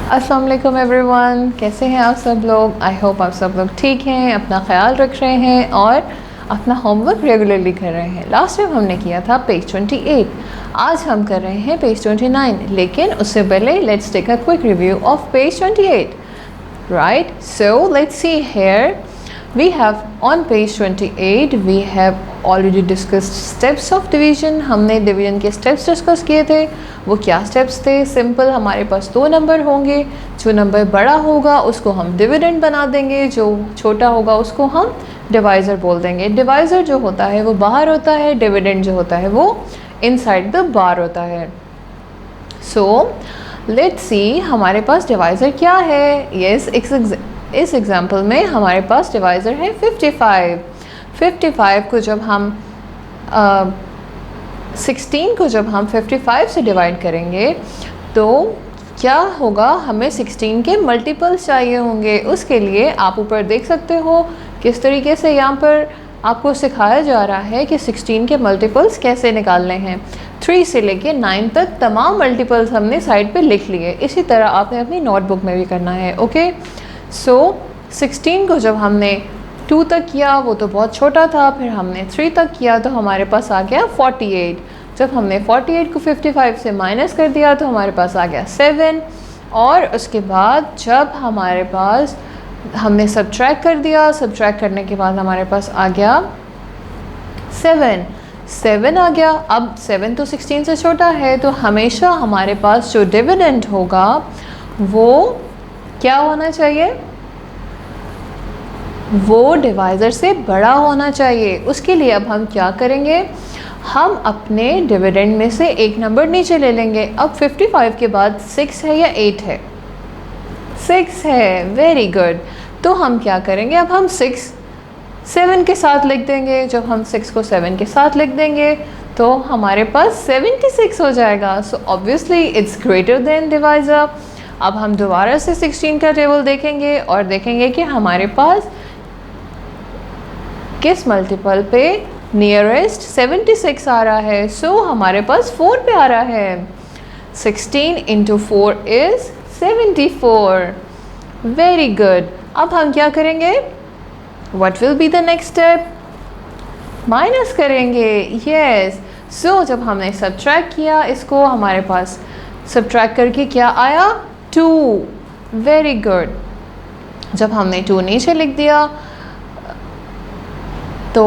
अस्सलाम वालेकुम एवरीवन, कैसे हैं आप सब लोग। आई होप आप सब लोग ठीक हैं, अपना ख्याल रख रहे हैं और अपना होमवर्क रेगुलरली कर रहे हैं। लास्ट टाइम हमने किया था पेज 28, आज हम कर रहे हैं पेज 29। लेकिन उससे पहले let's take a quick review of page 28, right? So let's see here. We have on page 28 we have already discussed steps of division. हमने डिवीजन के स्टेप्स डिस्कस किए थे। वो क्या स्टेप्स थे? सिंपल, हमारे पास दो नंबर होंगे, जो नंबर बड़ा होगा उसको हम डिविडेंड बना देंगे, जो छोटा होगा उसको हम डिवाइज़र बोल देंगे। डिवाइज़र जो होता है वो बाहर होता है, डिविडेंड जो होता है वो इनसाइड द बार होता है। सो लेट्स सी हमारे पास डिवाइज़र क्या है। यस, इस एग्जाम्पल में हमारे पास डिवाइज़र है 55। 55 को जब हम 16 को जब हम 55 से डिवाइड करेंगे तो क्या होगा, हमें 16 के मल्टीपल्स चाहिए होंगे। उसके लिए आप ऊपर देख सकते हो किस तरीके से यहाँ पर आपको सिखाया जा रहा है कि 16 के मल्टीपल्स कैसे निकालने हैं। 3 से लेके 9 तक तमाम मल्टीपल्स हमने साइड पे लिख लिए। इसी तरह आपने अपनी नोटबुक में भी करना है। ओके, सो 16 को जब हमने 2 तक किया वो तो बहुत छोटा था, फिर हमने 3 तक किया तो हमारे पास आ गया 48। जब हमने 48 को 55 से माइनस कर दिया तो हमारे पास आ गया 7। और उसके बाद जब हमारे पास हमने सब्ट्रैक्ट कर दिया, सब्ट्रैक्ट करने के बाद हमारे पास आ गया 7 आ गया। अब 7 तो 16 से छोटा है, तो हमेशा हमारे पास जो डिविडेंड होगा वो क्या होना चाहिए, वो डिवाइज़र से बड़ा होना चाहिए। उसके लिए अब हम क्या करेंगे, हम अपने डिविडेंड में से एक नंबर नीचे ले लेंगे। अब 55 के बाद 6 है या 8 है? 6 है, वेरी गुड। तो हम क्या करेंगे, अब हम 6 7 के साथ लिख देंगे। जब हम 6 को 7 के साथ लिख देंगे तो हमारे पास 76 हो जाएगा। So obviously it's greater than divisor. अब हम दोबारा से 16 का टेबल देखेंगे और देखेंगे कि हमारे पास किस मल्टीपल पे नियरेस्ट 76 आ रहा है। सो हमारे पास 4 पे आ रहा है। 16 इंटू 4 इज़ 74। Very good. अब हम क्या करेंगे, what will be the next step? Minus करेंगे। यस, सो जब हमने सब्ट्रैक्ट किया इसको, हमारे पास सब्ट्रैक्ट करके क्या आया, 2। Very good. जब हमने 2 नीचे लिख दिया तो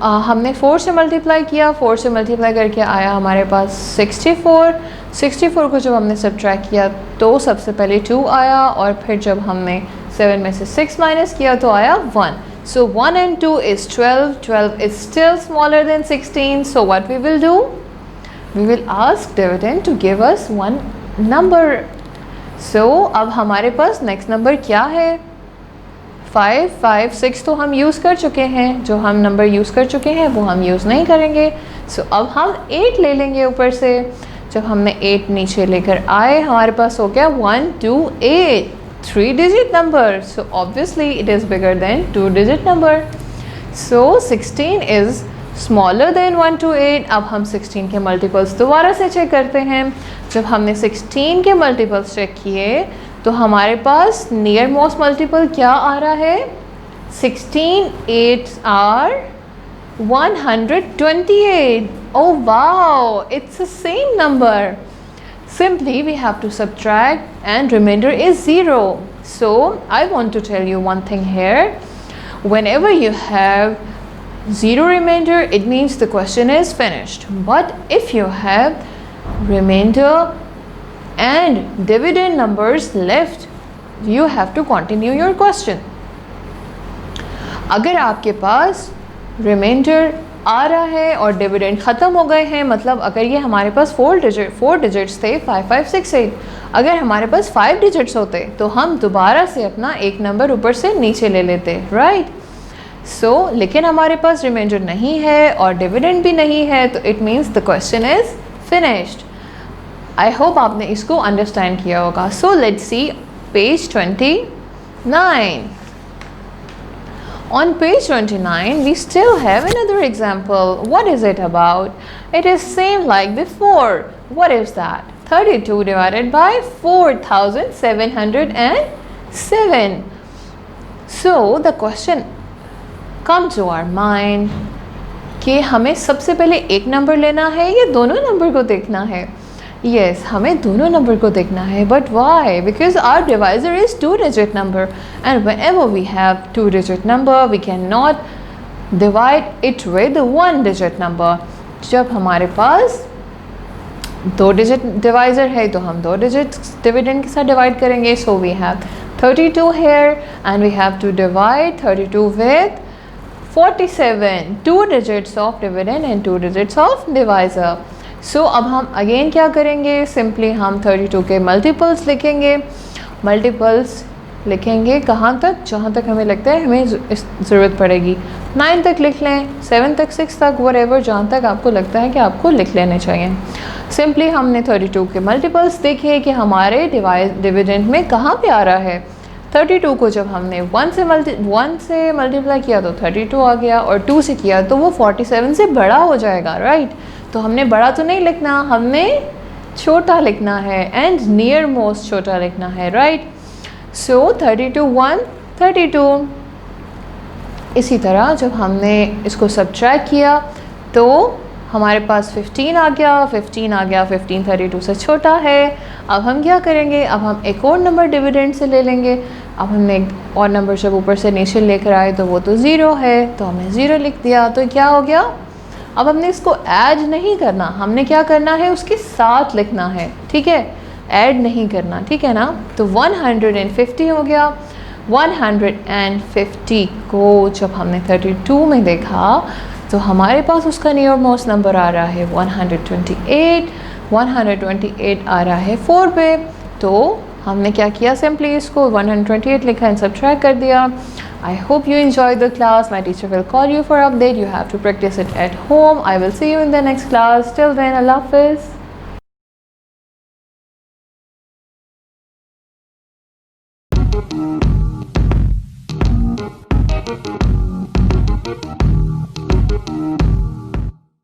हमने 4 से मल्टीप्लाई किया, 4 से मल्टीप्लाई करके आया हमारे पास 64। 64 को जब हमने सब्ट्रैक्ट किया तो सबसे पहले 2 आया, और फिर जब हमने 7 में से 6 माइनस किया तो आया 1। So 1 and 2 is 12. 12 is still smaller than 16. So what we will do? We will ask dividend to give us one number. So अब हमारे पास नेक्स्ट नंबर क्या है, 5, 5, 6 तो हम यूज़ कर चुके हैं। जो हम नंबर यूज़ कर चुके हैं वो हम यूज़ नहीं करेंगे। सो अब हम 8 ले लेंगे ऊपर से। जब हमने 8 नीचे लेकर आए हमारे पास हो गया 1, 2, 8, 3 digit number. So obviously it is bigger than 2 digit number. So 16 is smaller than 1 to 8. अब हम 16 के मल्टीपल्स दोबारा से चेक करते हैं। जब हमने 16 के मल्टीपल्स चेक किए तो हमारे पास नियर मोस्ट मल्टीपल क्या आ रहा है, 16 8 are 128. Oh wow, it's the same number. Simply we have to subtract and remainder is 0. So I want to tell you one thing here. Whenever you have 0 remainder, it means the question is finished. But if you have remainder and dividend numbers left, you have to continue your question. अगर आपके पास reminder आ रहा है और dividend ख़त्म हो गए हैं, मतलब अगर ये हमारे पास 4 डिजिट्स थे 5, 5, 6, 8, अगर हमारे पास 5 डिजिट्स होते तो हम दोबारा से अपना एक नंबर ऊपर से नीचे ले लेते, राइट। सो लेकिन हमारे पास रिमाइंडर नहीं है और डिविडेंड भी नहीं है, तो it means the question is finished. I hope आपने इसको अंडरस्टैंड किया होगा। So let's see page 29. On page 29, we still have another example. What is it about? It is same like before. What is that? 32 divided by 4707. So the question come to our mind कि हमें सबसे पहले एक number लेना है या दोनों number को देखना है? Yes, हमें दोनों नंबर को देखना है. But why? Because our divisor is 2-digit number, and whenever we have 2-digit number, we cannot divide it with 1-digit number. जब हमारे पास 2-digit divisor है तो हम 2-digit dividend के साथ divide करेंगे. So we have 32 here, and we have to divide 32 with 47, 2 digits of dividend and 2 digits of divisor. So अब हम again क्या करेंगे? Simply हम 32 के multiples लिखेंगे. Multiples लिखेंगे कहाँ तक? जहाँ तक हमें लगता है हमें ज़रूरत पड़ेगी. 9 तक लिख लें, 7 तक, 6 तक, whatever, जहाँ तक आपको लगता है कि आपको लिख लेने चाहिए. Simply हमने 32 के multiples देखे कि हमारे डिविडेंड में कहाँ पे आ रहा है. 32 को जब हमने 1 से मल्टीप्लाई किया तो 32 आ गया, और 2 से किया तो वो 47 से बड़ा हो जाएगा, राइट? तो हमने बड़ा तो नहीं लिखना, हमने छोटा लिखना है, एंड नियर मोस्ट छोटा लिखना है, राइट? सो 32 1 32. इसी तरह जब हमने इसको सब्ट्रैक्ट किया तो हमारे पास 15 आ गया. 15 32 से छोटा है. अब हम क्या करेंगे? अब हम एक और नंबर डिविडेंड से ले लेंगे. अब हमने एक और नंबर जब ऊपर से नीचे लेकर आए तो वो तो 0 है, तो हमने 0 लिख दिया. तो क्या हो गया? अब हमने इसको ऐड नहीं करना, हमने क्या करना है? उसके साथ लिखना है, ठीक है? ऐड नहीं करना, ठीक है ना? तो 150 हो गया. 150 को जब हमने 32 में देखा तो हमारे पास उसका नियर मोस्ट नंबर आ रहा है 128. 128 आ रहा है 4 पे. तो हमने क्या किया? सिंपली इसको 128 लिखा एंड सब्ट्रैक्ट कर दिया. I hope you enjoyed the class. My teacher will call you for update. You have to practice it at home. I will see you in the next class. Till then, Allah Hafiz.